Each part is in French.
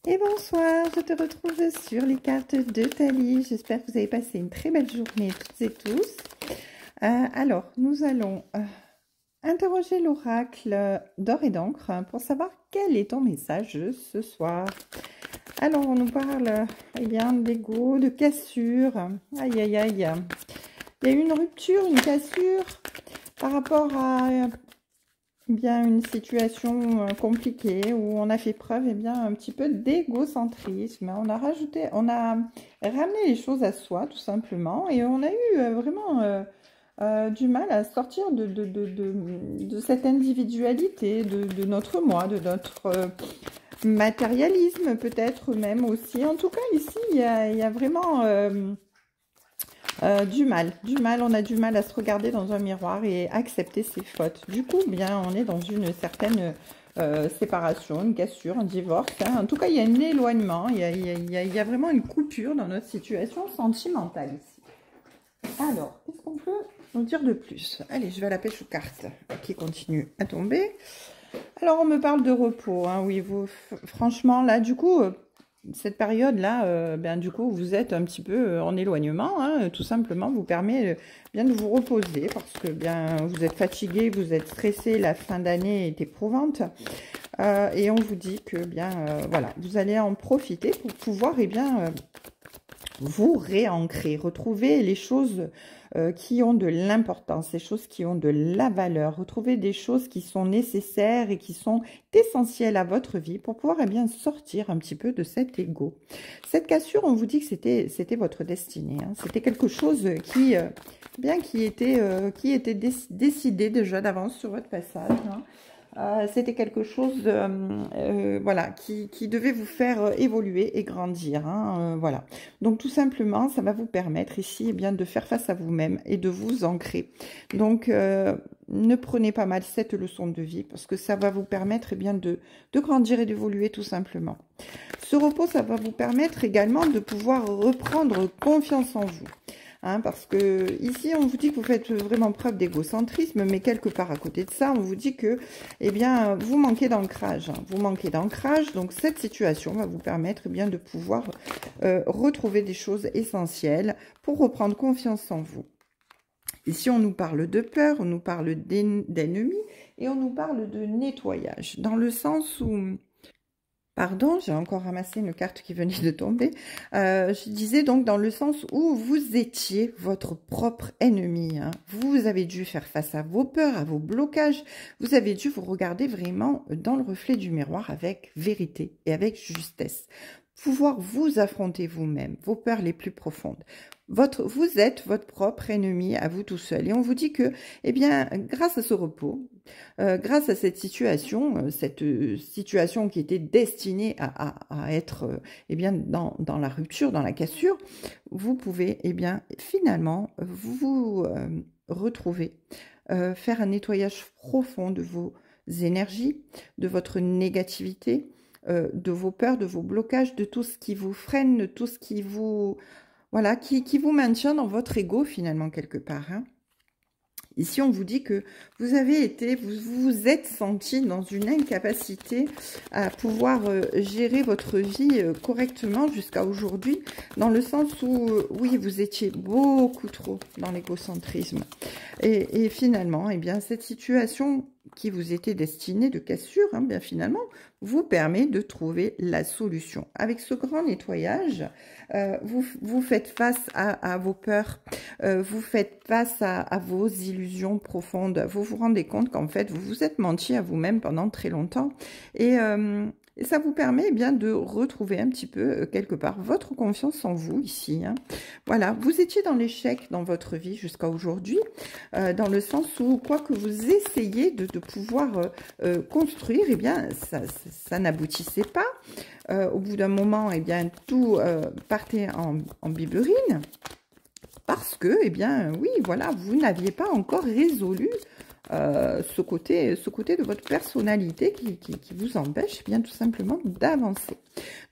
Et bonsoir, je te retrouve sur les cartes de Thalie. J'espère que vous avez passé une très belle journée toutes et tous. Alors, nous allons interroger l'oracle d'or et d'encre pour savoir quel est ton message ce soir. Alors, on nous parle d'ego, de cassure. Aïe, aïe, aïe. Il y a eu une rupture, une cassure par rapport à une situation compliquée où on a fait preuve un petit peu d'égocentrisme. On a ramené les choses à soi tout simplement et on a eu vraiment du mal à sortir de cette individualité, de notre moi, de notre matérialisme peut-être même aussi. En tout cas ici il y a vraiment du mal, on a du mal à se regarder dans un miroir et accepter ses fautes. Du coup, on est dans une certaine séparation, une cassure, un divorce. Hein. En tout cas, il y a un éloignement, il y a vraiment une coupure dans notre situation sentimentale ici. Alors, qu'est-ce qu'on peut nous dire de plus? Allez, je vais à la pêche aux cartes qui continue à tomber. Alors, on me parle de repos. Hein. Oui, franchement, là, du coup... cette période-là, du coup, vous êtes un petit peu en éloignement, hein, tout simplement, vous permet de vous reposer parce que vous êtes fatigué, vous êtes stressé, la fin d'année est éprouvante et on vous dit que voilà, vous allez en profiter pour pouvoir vous réancrer, retrouver les choses qui ont de l'importance, les choses qui ont de la valeur, retrouver des choses qui sont nécessaires et qui sont essentielles à votre vie pour pouvoir sortir un petit peu de cet ego. Cette cassure, on vous dit que c'était votre destinée, hein. C'était quelque chose qui était décidé déjà d'avance sur votre passage, hein. C'était quelque chose voilà, qui devait vous faire évoluer et grandir, hein, voilà. Donc tout simplement, ça va vous permettre ici de faire face à vous-même et de vous ancrer. Donc ne prenez pas mal cette leçon de vie parce que ça va vous permettre de grandir et d'évoluer tout simplement. Ce repos, ça va vous permettre également de pouvoir reprendre confiance en vous. Hein, parce que ici, on vous dit que vous faites vraiment preuve d'égocentrisme, mais quelque part à côté de ça, on vous dit que, vous manquez d'ancrage. Hein, vous manquez d'ancrage, donc cette situation va vous permettre de pouvoir retrouver des choses essentielles pour reprendre confiance en vous. Ici, on nous parle de peur, on nous parle d'ennemis et on nous parle de nettoyage, dans le sens où... Pardon, j'ai encore ramassé une carte qui venait de tomber. Je disais donc dans le sens où vous étiez votre propre ennemi. Hein. Vous avez dû faire face à vos peurs, à vos blocages. Vous avez dû vous regarder vraiment dans le reflet du miroir avec vérité et avec justesse. Pouvoir vous affronter vous-même, vos peurs les plus profondes. Vous êtes votre propre ennemi à vous tout seul. Et on vous dit que, grâce à ce repos, grâce à cette situation qui était destinée à être dans la rupture, dans la cassure, vous pouvez finalement vous retrouver, faire un nettoyage profond de vos énergies, de votre négativité, de vos peurs, de vos blocages, de tout ce qui vous freine, de tout ce qui vous... Voilà, qui vous maintient dans votre ego finalement quelque part. Hein. Ici, on vous dit que vous vous êtes senti dans une incapacité à pouvoir gérer votre vie correctement jusqu'à aujourd'hui, dans le sens où, oui, vous étiez beaucoup trop dans l'égocentrisme. Et finalement, cette situation qui vous était destinée de cassure, hein, finalement, vous permet de trouver la solution. Avec ce grand nettoyage, vous faites face à vos peurs, vous faites face à vos illusions profondes. Vous vous rendez compte qu'en fait, vous vous êtes menti à vous-même pendant très longtemps. Et ça vous permet de retrouver un petit peu, quelque part, votre confiance en vous ici. Hein. Voilà, vous étiez dans l'échec dans votre vie jusqu'à aujourd'hui, dans le sens où, quoi que vous essayiez de pouvoir construire, ça n'aboutissait pas. Au bout d'un moment, tout partait en biberine. Parce que, oui, voilà, vous n'aviez pas encore résolu ce côté de votre personnalité qui vous empêche bien tout simplement d'avancer.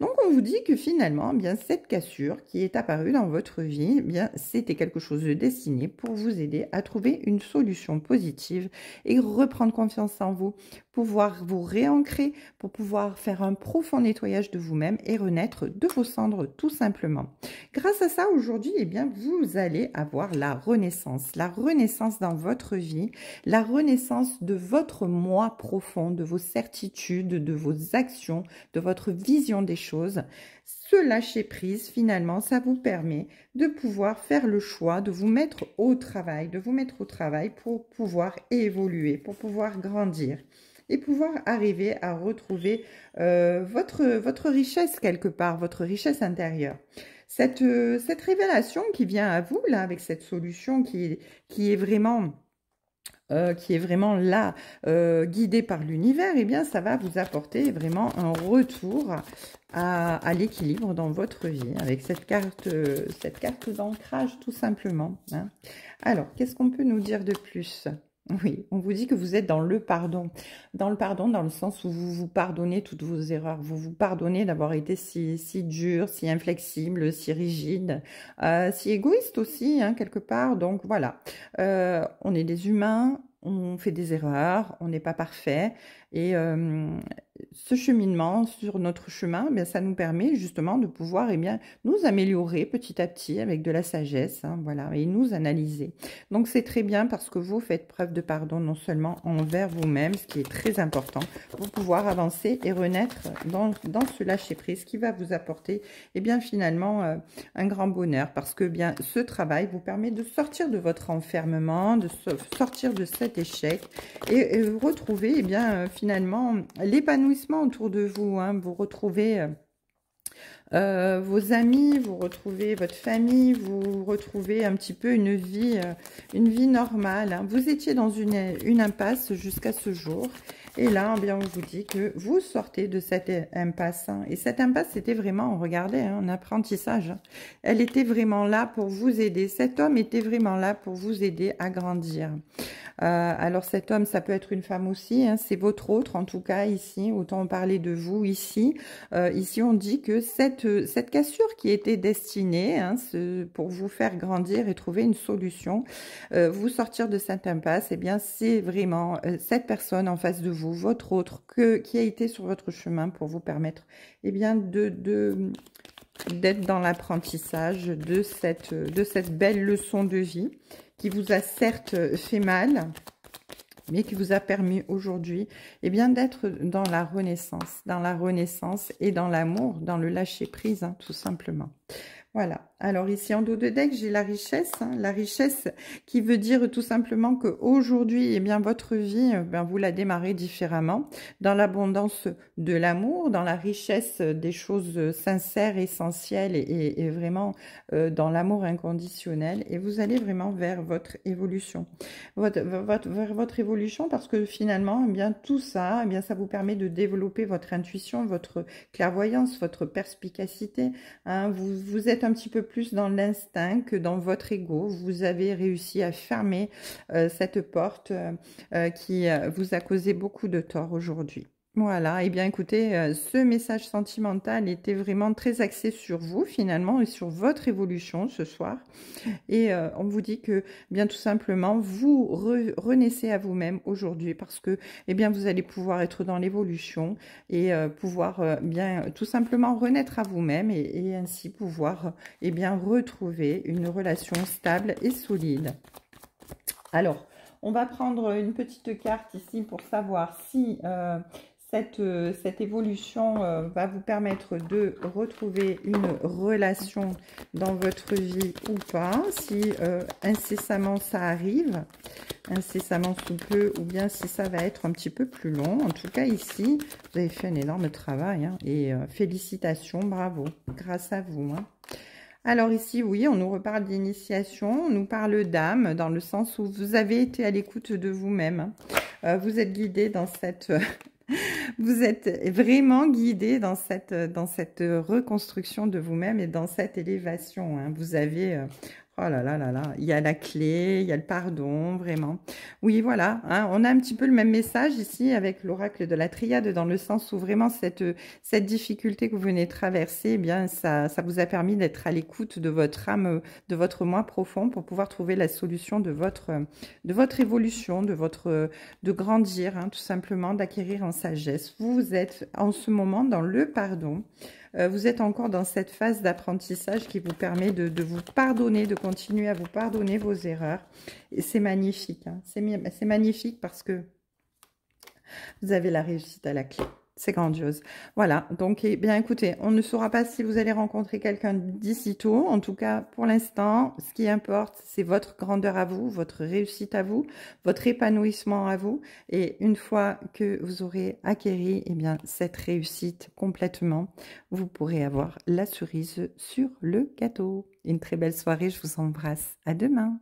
Donc on vous dit que finalement, bien cette cassure qui est apparue dans votre vie, bien c'était quelque chose de destiné pour vous aider à trouver une solution positive et reprendre confiance en vous, pouvoir vous réancrer, pour pouvoir faire un profond nettoyage de vous-même et renaître de vos cendres tout simplement. Grâce à ça, aujourd'hui, eh bien, vous allez avoir la renaissance dans votre vie, la renaissance de votre moi profond, de vos certitudes, de vos actions, de votre vision des choses. Ce lâcher prise, finalement, ça vous permet de pouvoir faire le choix de vous mettre au travail, pour pouvoir évoluer, pour pouvoir grandir et pouvoir arriver à retrouver votre richesse quelque part, votre richesse intérieure. Cette révélation qui vient à vous, là, avec cette solution qui est vraiment là, guidée par l'univers, eh bien, ça va vous apporter vraiment un retour à l'équilibre dans votre vie, avec cette carte d'ancrage, tout simplement. Hein. Alors, qu'est-ce qu'on peut nous dire de plus ? Oui, on vous dit que vous êtes dans le pardon. Dans le sens où vous vous pardonnez toutes vos erreurs. Vous vous pardonnez d'avoir été si dur, si inflexible, si rigide, si égoïste aussi, hein, quelque part. Donc voilà, on est des humains, on fait des erreurs, on n'est pas parfait. Et ce cheminement sur notre chemin, eh bien, ça nous permet justement de pouvoir nous améliorer petit à petit avec de la sagesse, hein, voilà, et nous analyser. Donc c'est très bien parce que vous faites preuve de pardon non seulement envers vous-même, ce qui est très important pour pouvoir avancer et renaître dans ce lâcher-prise qui va vous apporter finalement un grand bonheur, parce que bien ce travail vous permet de sortir de votre enfermement, de sortir de cet échec et retrouver finalement l'épanouissement autour de vous, hein. Vous retrouvez vos amis, vous retrouvez votre famille, vous retrouvez un petit peu une vie normale, hein. Vous étiez dans une impasse jusqu'à ce jour. Et là, bien, on vous dit que vous sortez de cette impasse. Hein. Et cette impasse, c'était vraiment, regardez, hein, un apprentissage. Hein. Elle était vraiment là pour vous aider. Cet homme était vraiment là pour vous aider à grandir. Alors cet homme, ça peut être une femme aussi, hein, c'est votre autre en tout cas ici, autant parler de vous ici. Ici on dit que cette cassure qui était destinée pour vous faire grandir et trouver une solution, vous sortir de cette impasse, eh bien c'est vraiment cette personne en face de vous, votre autre, qui a été sur votre chemin pour vous permettre d'être dans l'apprentissage de cette belle leçon de vie qui vous a certes fait mal, mais qui vous a permis aujourd'hui d'être dans la renaissance et dans l'amour, dans le lâcher-prise, hein, tout simplement. Voilà. Alors ici, en dos de deck, j'ai la richesse. Hein, la richesse qui veut dire tout simplement qu'aujourd'hui, votre vie, vous la démarrez différemment. Dans l'abondance de l'amour, dans la richesse des choses sincères, essentielles et vraiment dans l'amour inconditionnel. Et vous allez vraiment vers votre évolution. Vers votre évolution parce que finalement, tout ça, ça vous permet de développer votre intuition, votre clairvoyance, votre perspicacité. Hein, vous êtes un petit peu plus dans l'instinct que dans votre ego. Vous avez réussi à fermer cette porte qui vous a causé beaucoup de tort aujourd'hui. Voilà, écoutez, ce message sentimental était vraiment très axé sur vous finalement et sur votre évolution ce soir. Et on vous dit que tout simplement, vous renaissez à vous-même aujourd'hui parce que vous allez pouvoir être dans l'évolution et pouvoir tout simplement renaître à vous-même et ainsi pouvoir retrouver une relation stable et solide. Alors, on va prendre une petite carte ici pour savoir si cette évolution va vous permettre de retrouver une relation dans votre vie ou pas, si incessamment ça arrive, incessamment sous peu, ou bien si ça va être un petit peu plus long. En tout cas ici, vous avez fait un énorme travail, hein, et félicitations, bravo, grâce à vous. Hein. Alors ici, oui, on nous reparle d'initiation, on nous parle d'âme, dans le sens où vous avez été à l'écoute de vous-même. Hein. Vous êtes guidé dans cette... Vous êtes vraiment guidé dans cette reconstruction de vous-même et dans cette élévation. Hein. Vous avez Oh là là là là, il y a la clé, il y a le pardon, vraiment. Oui, voilà, hein, on a un petit peu le même message ici avec l'oracle de la triade, dans le sens où vraiment cette difficulté que vous venez de traverser, eh bien, ça vous a permis d'être à l'écoute de votre âme, de votre moi profond, pour pouvoir trouver la solution de votre évolution, de grandir, hein, tout simplement, d'acquérir en sagesse. Vous êtes en ce moment dans le pardon. Vous êtes encore dans cette phase d'apprentissage qui vous permet de vous pardonner, de continuer à vous pardonner vos erreurs. Et c'est magnifique, hein. C'est magnifique parce que vous avez la réussite à la clé. C'est grandiose. Voilà, donc eh bien écoutez, on ne saura pas si vous allez rencontrer quelqu'un d'ici tôt. En tout cas, pour l'instant, ce qui importe, c'est votre grandeur à vous, votre réussite à vous, votre épanouissement à vous. Et une fois que vous aurez acquéri eh bien, cette réussite complètement, vous pourrez avoir la cerise sur le gâteau. Une très belle soirée, je vous embrasse. À demain.